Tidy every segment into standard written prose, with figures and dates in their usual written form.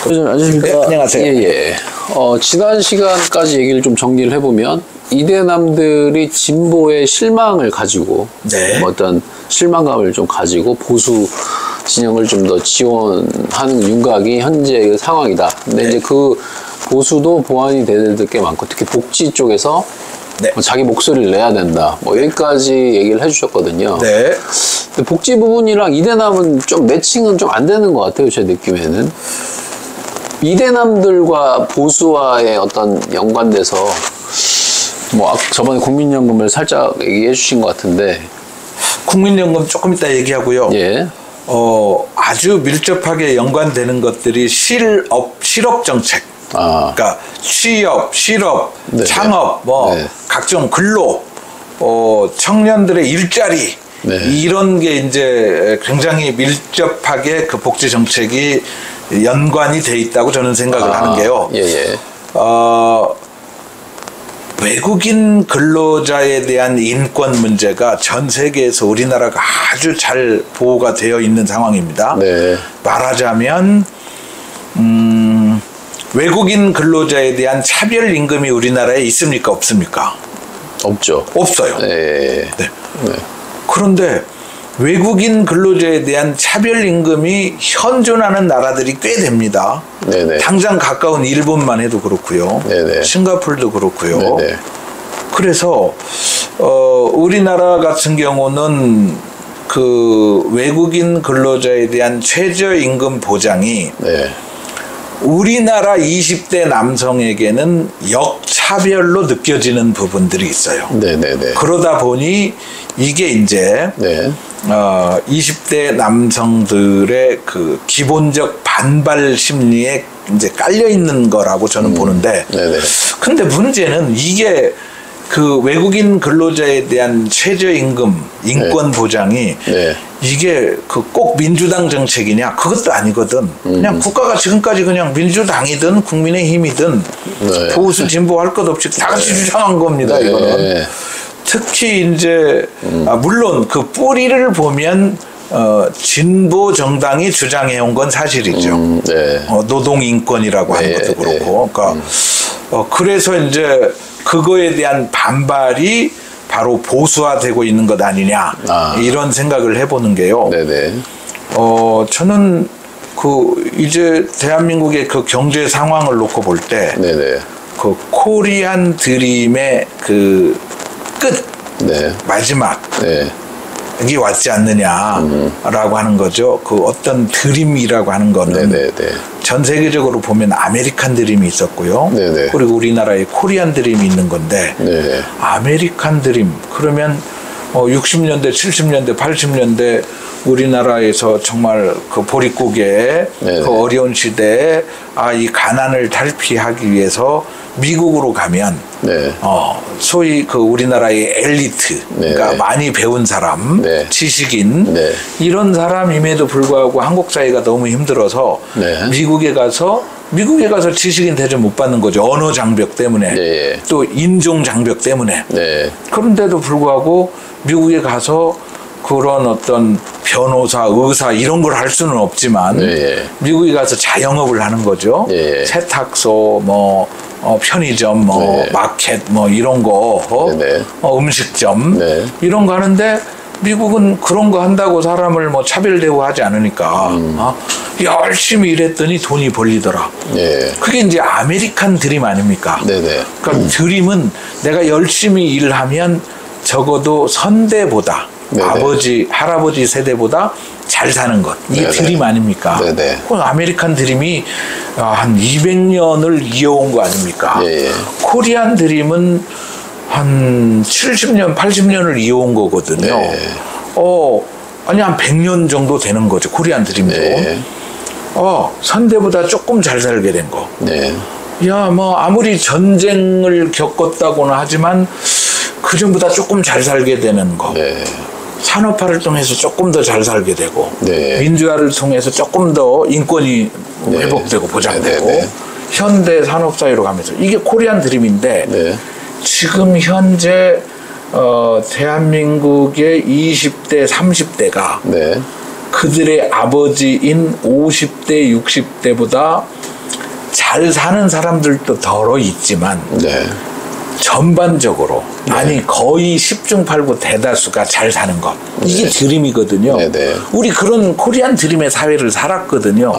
안녕하십니까. 네, 안녕하세요. 예. 지난 시간까지 얘기를 좀 정리를 해보면 이대남들이 진보의 실망을 가지고 네. 어떤 실망감을 좀 가지고 보수 진영을 좀 더 지원하는 윤곽이 현재의 상황이다. 근데 네. 이제 그 보수도 보완이 돼야 될 게 많고 특히 복지 쪽에서 네. 자기 목소리를 내야 된다. 뭐 여기까지 얘기를 해주셨거든요. 네. 근데 복지 부분이랑 이대남은 좀 매칭은 좀 안 되는 것 같아요. 제 느낌에는. 이대남들과 보수와의 어떤 연관돼서 뭐 저번에 국민연금을 살짝 얘기해 주신 것 같은데 국민연금 조금 이따 얘기하고요. 예. 아주 밀접하게 연관되는 것들이 실업 정책. 그러니까 취업, 실업, 네. 창업, 뭐 네. 각종 근로, 청년들의 일자리 네. 이런 게 이제 굉장히 밀접하게 그 복지 정책이 연관이 돼 있다고 저는 생각을 하는 게요. 예. 외국인 근로자에 대한 인권 문제가 전 세계에서 우리나라가 아주 잘 보호가 되어 있는 상황입니다. 네. 말하자면 외국인 근로자에 대한 차별 임금이 우리나라에 있습니까? 없습니까? 없죠. 없어요. 네. 네. 그런데 외국인 근로자에 대한 차별 임금이 현존하는 나라들이 꽤 됩니다. 네네. 당장 가까운 일본만 해도 그렇고요. 네네. 싱가포르도 그렇고요. 네네. 그래서 우리나라 같은 경우는 그 외국인 근로자에 대한 최저임금 보장이 네. 우리나라 20대 남성에게는 역차별로 느껴지는 부분들이 있어요. 네네네. 그러다 보니 이게 이제 네. 20대 남성들의 그 기본적 반발 심리에 이제 깔려 있는 거라고 저는 보는데, 네네. 근데 문제는 이게 그 외국인 근로자에 대한 최저임금, 인권 보장이 네. 이게 그 꼭 민주당 정책이냐? 그것도 아니거든. 그냥 국가가 지금까지 그냥 민주당이든 국민의힘이든 네. 보수 진보 할 것 없이 다 같이 주장한 겁니다. 네. 이거는. 특히 이제 물론 그 뿌리를 보면 진보 정당이 주장해온 건 사실이죠. 네. 노동 인권이라고 하는 네, 것도 그렇고, 그러니까 그래서 이제 그거에 대한 반발이 바로 보수화되고 있는 것 아니냐 이런 생각을 해보는 게요. 네네. 저는 그 이제 대한민국의 그 경제 상황을 놓고 볼 때 네네. 그 코리안 드림의 그 끝 네. 마지막 네. 이게 왔지 않느냐라고 하는 거죠. 그 어떤 드림이라고 하는 거는 네네네. 전 세계적으로 보면 아메리칸 드림이 있었고요. 네네. 그리고 우리나라에 코리안 드림이 있는 건데 네. 아메리칸 드림 그러면 60년대, 70년대, 80년대 우리나라에서 정말 그 보릿고개 네네. 그 어려운 시대에 이 가난을 탈피하기 위해서 미국으로 가면 네. 소위 그 우리나라의 엘리트, 네. 그러니까 많이 배운 사람, 네. 지식인 네. 이런 사람임에도 불구하고 한국 사회가 너무 힘들어서 네. 미국에 가서 지식인 대접 못 받는 거죠. 언어 장벽 때문에 네. 또 인종 장벽 때문에. 네. 그런데도 불구하고 미국에 가서 그런 어떤 변호사, 의사 이런 걸 할 수는 없지만 네. 미국에 가서 자영업을 하는 거죠. 네. 세탁소, 편의점, 네. 마켓, 이런 거, 네. 음식점 네. 이런 거 하는데 미국은 그런 거 한다고 사람을 차별 대우하지 않으니까 열심히 일했더니 돈이 벌리더라. 네. 그게 이제 아메리칸 드림 아닙니까? 네네. 그러니까 드림은 내가 열심히 일하면 적어도 선대보다 네네. 아버지, 할아버지 세대보다 잘 사는 것. 이게 네네. 드림 아닙니까? 네네. 그 아메리칸 드림이 한 200년을 이어온 거 아닙니까? 예. 코리안 드림은 한 70년, 80년을 이어온 거거든요. 네. 아니 한 100년 정도 되는 거죠. 코리안 드림도. 네. 선대보다 조금 잘 살게 된 거. 네. 아무리 전쟁을 겪었다고는 하지만 그 전보다 조금 잘 살게 되는 거. 네. 산업화를 통해서 조금 더 잘 살게 되고 네. 민주화를 통해서 조금 더 인권이 네. 회복되고 보장되고 네. 현대 산업사회로 가면서 이게 코리안 드림인데 네. 지금 현재 대한민국의 20대, 30대가 네. 그들의 아버지인 50대, 60대보다 잘 사는 사람들도 덜어 있지만 네. 전반적으로 아니 거의 10중 8구 대다수가 잘 사는 것 이게 드림이거든요. 네네. 우리 그런 코리안 드림의 사회를 살았거든요.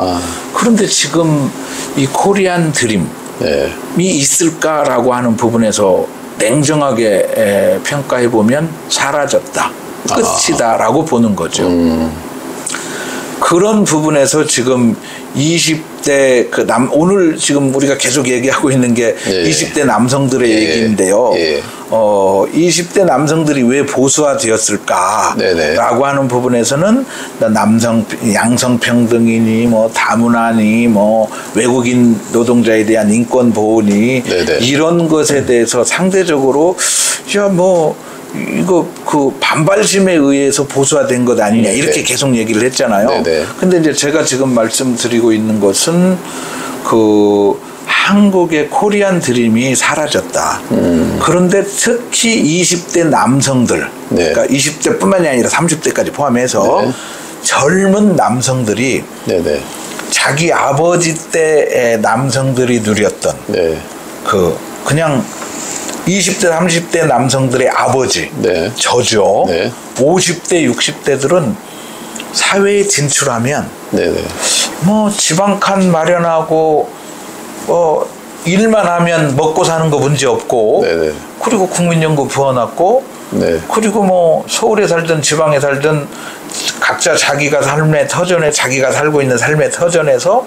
그런데 지금 이 코리안 드림이 네. 있을까라고 하는 부분에서 냉정하게 평가해 보면 사라졌다. 끝이다라고 보는 거죠. 그런 부분에서 지금 20대 오늘 지금 우리가 계속 얘기하고 있는 게 예. 20대 남성들의 예. 얘기인데요. 예. 20대 남성들이 왜 보수화되었을까라고 네네. 하는 부분에서는 양성 평등이니 뭐 다문화니 뭐 외국인 노동자에 대한 인권 보호니 네네. 이런 것에 대해서 상대적으로 이거 반발심에 의해서 보수화된 것 아니냐 이렇게 네. 계속 얘기를 했잖아요. 네네. 근데 이제 제가 지금 말씀드리고 있는 것은 한국의 코리안 드림이 사라졌다. 그런데 특히 20대 남성들, 네. 그러니까 20대뿐만이 아니라 30대까지 포함해서 네. 젊은 남성들이 네네. 자기 아버지 때의 남성들이 누렸던 네. 그냥 20대, 30대 남성들의 아버지, 네. 저죠. 네. 50대, 60대들은 사회에 진출하면 네네. 지방칸 마련하고 일만 하면 먹고 사는 거 문제 없고 네네. 그리고 국민연금 부어놨고 네. 그리고 서울에 살든 지방에 살든 각자 자기가 삶의 터전에 자기가 살고 있는 삶의 터전에서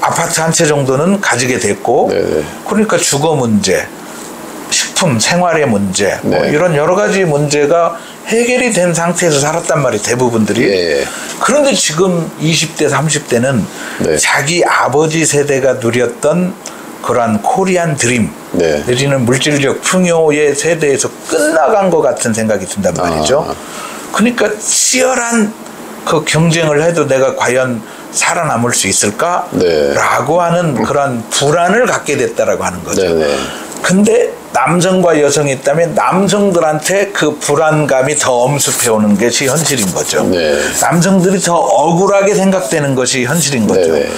아파트 한 채 정도는 가지게 됐고 네네. 그러니까 주거 문제 식품, 생활의 문제 네. 이런 여러 가지 문제가 해결이 된 상태에서 살았단 말이에요. 대부분들이. 예. 그런데 지금 20대, 30대는 네. 자기 아버지 세대가 누렸던 그러한 코리안 드림 네. 내지는 물질적 풍요의 세대에서 끝나간 것 같은 생각이 든단 말이죠. 그러니까 치열한 경쟁을 해도 내가 과연 살아남을 수 있을까? 네. 라고 하는 그런 불안을 갖게 됐다라고 하는 거죠. 네네. 근데 남성과 여성이 있다면 남성들한테 그 불안감이 더 엄습해 오는 것이 현실인 거죠. 네. 남성들이 더 억울하게 생각되는 것이 현실인 거죠. 네네.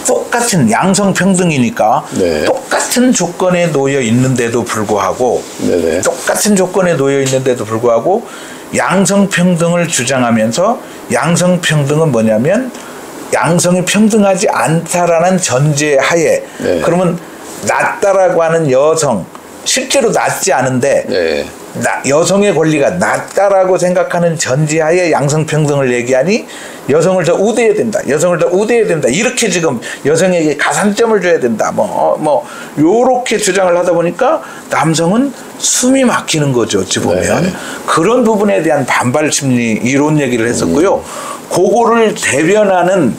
똑같은 양성평등이니까 네. 똑같은 조건에 놓여 있는데도 불구하고 네네. 똑같은 조건에 놓여 있는데도 불구하고 양성평등을 주장하면서 양성평등은 뭐냐면 양성이 평등하지 않다라는 전제 하에 네. 그러면 낮다라고 하는 여성 실제로 낮지 않은데 네. 여성의 권리가 낮다라고 생각하는 전제하에 양성평등을 얘기하니 여성을 더 우대해야 된다. 여성을 더 우대해야 된다. 이렇게 지금 여성에게 가산점을 줘야 된다. 요렇게 주장을 하다 보니까 남성은 숨이 막히는 거죠. 어찌 보면. 네. 그런 부분에 대한 반발 심리 이론 얘기를 했었고요. 그거를 대변하는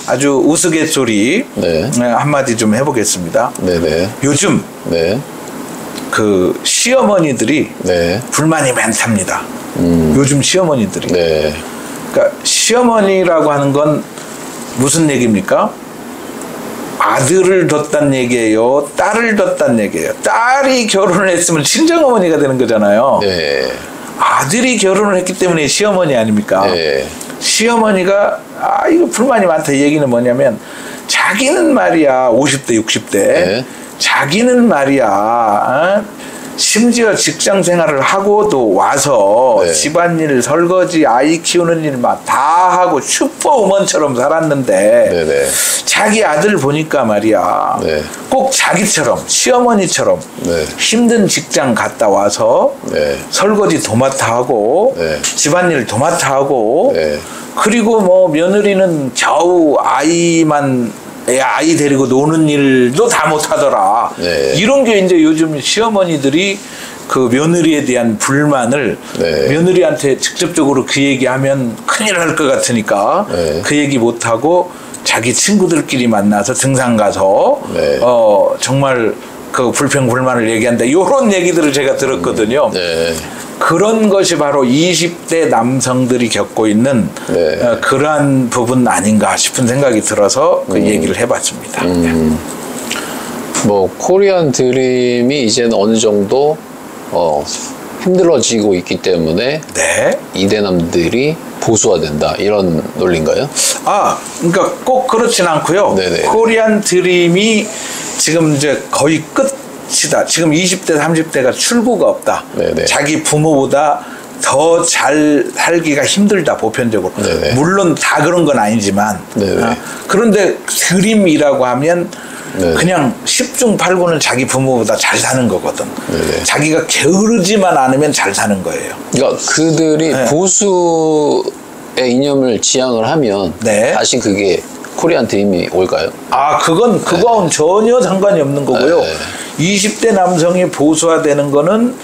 아주 우스갯소리 네. 한마디 좀 해보겠습니다. 네네. 요즘 네. 시어머니들이 네. 불만이 많답니다. 요즘 시어머니들이. 네. 그러니까 시어머니라고 하는 건 무슨 얘기입니까? 아들을 뒀단 얘기예요. 딸을 뒀단 얘기예요. 딸이 결혼을 했으면 친정어머니가 되는 거잖아요. 네. 아들이 결혼을 했기 때문에 시어머니 아닙니까? 네. 시어머니가 이거 불만이 많다. 이 얘기는 뭐냐면 자기는 말이야 50대 60대 네. 자기는 말이야 심지어 직장 생활을 하고도 와서 네. 집안일 설거지 아이 키우는 일 막 다 하고 슈퍼우먼처럼 살았는데 네네. 자기 아들 보니까 말이야 네. 꼭 자기처럼 시어머니처럼 네. 힘든 직장 갔다 와서 네. 설거지 도맡아 하고 네. 집안일 도맡아 하고 네. 그리고 며느리는 겨우 아이 데리고 노는 일도 다 못하더라. 네. 이런 게 이제 요즘 시어머니들이 그 며느리에 대한 불만을 네. 며느리한테 직접적으로 그 얘기하면 큰일 날 것 같으니까 네. 그 얘기 못하고 자기 친구들끼리 만나서 등산 가서 네. 정말 그 불평 불만을 얘기한다. 이런 얘기들을 제가 들었거든요. 네. 그런 것이 바로 20대 남성들이 겪고 있는 네. 그러한 부분 아닌가 싶은 생각이 들어서 그 얘기를 해봤습니다. 코리안 드림이 이제는 어느 정도 힘들어지고 있기 때문에 네. 이대남들이 보수화된다 이런 논리인가요? 그러니까 꼭 그렇진 않고요. 네네. 코리안 드림이 지금 이제 거의 끝이다. 지금 20대, 30대가 출구가 없다. 네네. 자기 부모보다 더 잘 살기가 힘들다, 보편적으로. 네네. 물론 다 그런 건 아니지만. 네네. 그런데 드림이라고 하면 네네. 그냥 10중 8구는 자기 부모보다 잘 사는 거거든. 네네. 자기가 게으르지만 않으면 잘 사는 거예요. 그러니까 그들이 네. 보수의 이념을 지향을 하면 네. 다시 그게 코리안 드림이 올까요? 그거는 전혀 상관이 없는 거고요. 네. 20대 남성이 보수화되는 거는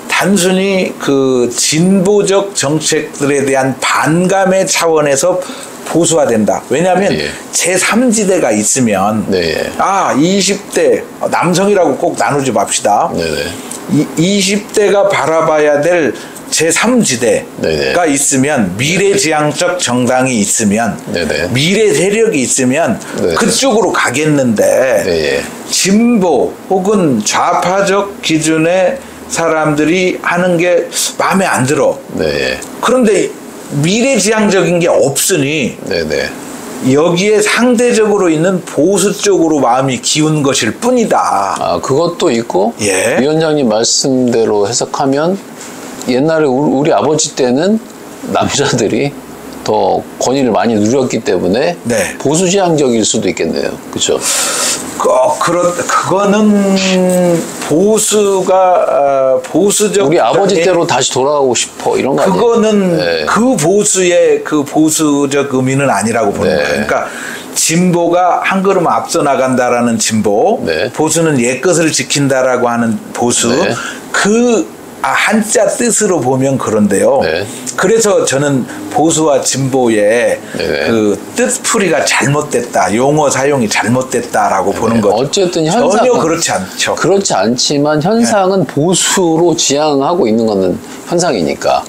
단순히 그 진보적 정책들에 대한 반감의 차원에서 보수화된다. 왜냐하면 예. 제3지대가 있으면 네. 20대 남성이라고 꼭 나누지 맙시다. 네네. 20대가 바라봐야 될 제3지대가 네네. 있으면 미래지향적 정당이 있으면 네네. 미래 세력이 있으면 네네. 그쪽으로 가겠는데 네. 진보 혹은 좌파적 기준의 사람들이 하는 게 마음에 안 들어. 네. 그런데 미래지향적인 게 없으니 네네. 여기에 상대적으로 있는 보수 쪽으로 마음이 기운 것일 뿐이다. 그것도 있고 예. 위원장님 말씀대로 해석하면 옛날에 우리 아버지 때는 남자들이 더 권위를 많이 누렸기 때문에 네. 보수지향적일 수도 있겠네요. 그렇죠? 그거는 보수적 우리 아버지 때로 다시 돌아가고 싶어 이런 거 아니에요? 그거는 네. 그 보수의 그 보수적 의미는 아니라고 보는 네. 거예요. 그러니까 진보가 한 걸음 앞서 나간다라는 진보, 네. 보수는 옛 것을 지킨다라고 하는 보수, 네. 한자 뜻으로 보면 그런데요. 네. 그래서 저는 보수와 진보의 네. 그 뜻풀이가 잘못됐다, 용어 사용이 잘못됐다라고 보는 거죠. 어쨌든 전혀 현상은 그렇지 않죠. 그렇지 않지만 현상은 보수로 지향하고 있는 거는 현상이니까.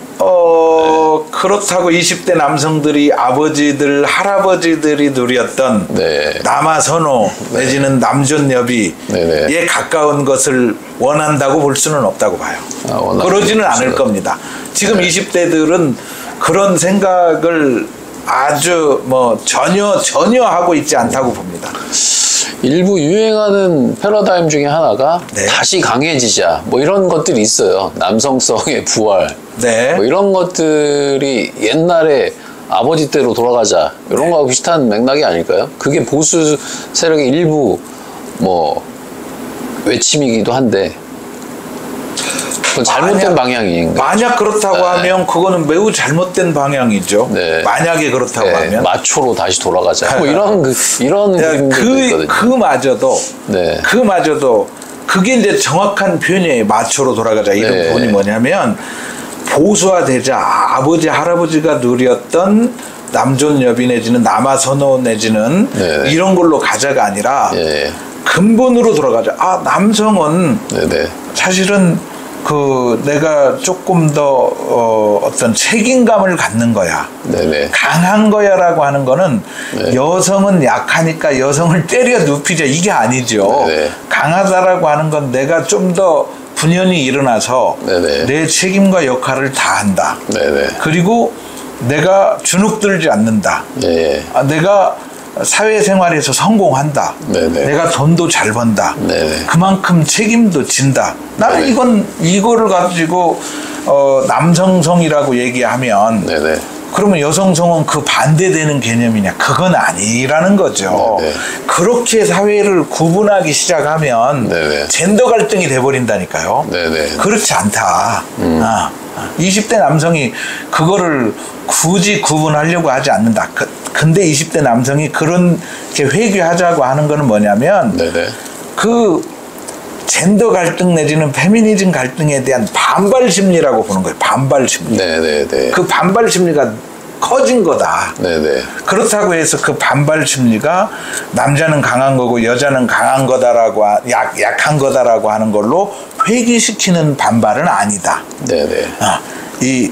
그렇다고 20대 남성들이 아버지들, 할아버지들이 누렸던 네. 남아선호 내지는 남존여비에 네네. 가까운 것을 원한다고 볼 수는 없다고 봐요. 그러지는 않을 겁니다. 지금 20대들은 그런 생각을 아주 전혀 하고 있지 않다고 봅니다. 일부 유행하는 패러다임 중에 하나가 네. 다시 강해지자 뭐 이런 것들이 있어요. 남성성의 부활 네. 뭐 이런 것들이 옛날에 아버지 때로 돌아가자 이런 거하고 비슷한 맥락이 아닐까요? 그게 보수 세력의 일부 외침이기도 한데 그건 잘못된 방향인가? 만약 그렇다고 하면 그거는 매우 잘못된 방향이죠. 네. 만약에 그렇다고 네, 하면 마초로 다시 돌아가자 뭐 이런 그림들도 있거든요. 네. 그마저도 그게 이제 정확한 표현이에요. 마초로 돌아가자 이런 네. 부분이 뭐냐면 보수화되자 아버지 할아버지가 누렸던 남존여비 내지는 남아선호 내지는 네. 이런 걸로 가자가 아니라 네. 근본으로 돌아가자. 남성은 네네. 사실은 내가 조금 더 어떤 책임감을 갖는 거야. 네네. 강한 거야라고 하는 거는 네. 여성은 약하니까 여성을 때려 눕히자 이게 아니죠. 네네. 강하다라고 하는 건 내가 좀 더 분연히 일어나서 네네. 내 책임과 역할을 다한다. 네네. 그리고 내가 주눅들지 않는다. 네. 내가 사회생활에서 성공한다. 네네. 내가 돈도 잘 번다. 네네. 그만큼 책임도 진다. 나는 네네. 이거를 가지고 남성성이라고 얘기하면 네네. 그러면 여성성은 그 반대되는 개념이냐? 그건 아니라는 거죠. 네네. 그렇게 사회를 구분하기 시작하면 네네. 젠더 갈등이 돼버린다니까요. 네네. 그렇지 않다. 20대 남성이 그거를 굳이 구분하려고 하지 않는다. 근데 20대 남성이 그렇게 회귀하자고 하는 거는 뭐냐면 네네. 그 젠더 갈등 내지는 페미니즘 갈등에 대한 반발 심리라고 보는 거예요. 반발 심리. 네네네. 그 반발 심리가 커진 거다. 네네. 그렇다고 해서 그 반발 심리가 남자는 강한 거고 여자는 강한 거다라고 약한 거다라고 하는 걸로 회귀시키는 반발은 아니다. 네네. 이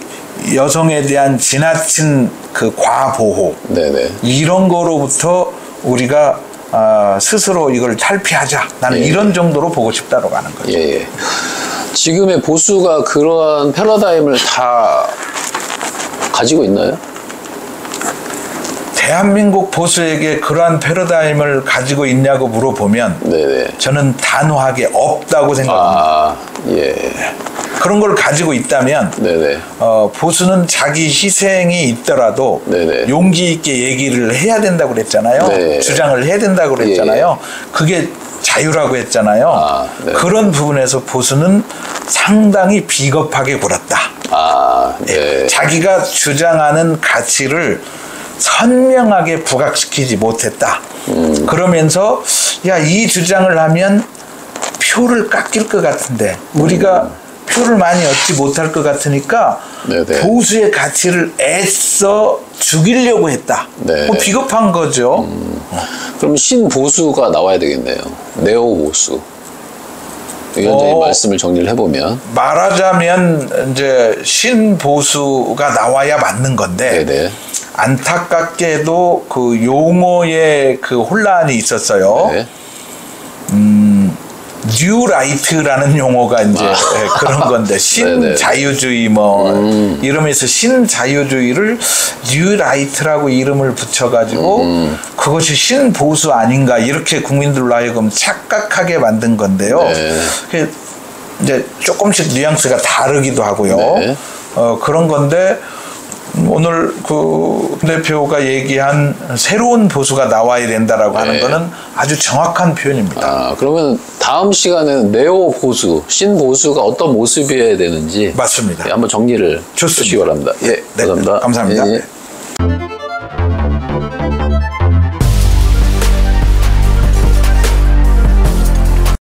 여성에 대한 지나친 그 과보호 네네. 이런 거로부터 우리가 스스로 이걸 탈피하자. 나는 예. 이런 정도로 보고 싶다고 하는 거죠. 예. 지금의 보수가 그러한 패러다임을 다 가지고 있나요? 대한민국 보수에게 그러한 패러다임을 가지고 있냐고 물어보면 네네. 저는 단호하게 없다고 생각합니다. 아, 예. 그런 걸 가지고 있다면 네네. 보수는 자기 희생이 있더라도 네네. 용기 있게 얘기를 해야 된다고 그랬잖아요. 네. 주장을 해야 된다고 그랬잖아요. 그게 자유라고 했잖아요. 아, 네. 그런 부분에서 보수는 상당히 비겁하게 굴었다. 아, 네. 자기가 주장하는 가치를 선명하게 부각시키지 못했다. 그러면서 야, 이 주장을 하면 표를 깎일 것 같은데 우리가 표를 많이 얻지 못할 것 같으니까 네네. 보수의 가치를 애써 죽이려고 했다. 네. 비겁한 거죠. 그럼 신보수가 나와야 되겠네요. 네오보수. 위원장님 말씀을 정리를 해보면. 말하자면 이제 신보수가 나와야 맞는 건데 네네. 안타깝게도 그 용어에 그 혼란이 있었어요. 네. 뉴라이트라는 용어가 이제 그런 건데 신자유주의 뭐 이러면서 신자유주의를 뉴라이트라고 이름을 붙여가지고 그것이 신보수 아닌가 이렇게 국민들로 하여금 착각하게 만든 건데요. 네. 이제 조금씩 뉘앙스가 다르기도 하고요. 네. 그런 건데 오늘 그 대표가 얘기한 새로운 보수가 나와야 된다라고 하는 거는 아주 정확한 표현입니다. 아, 그러면 다음 시간에는 네오보수, 신보수가 어떤 모습이어야 되는지 맞습니다. 한번 정리를 좋습니다. 해주시기 바랍니다. 예, 네, 감사합니다. 감사합니다. 예.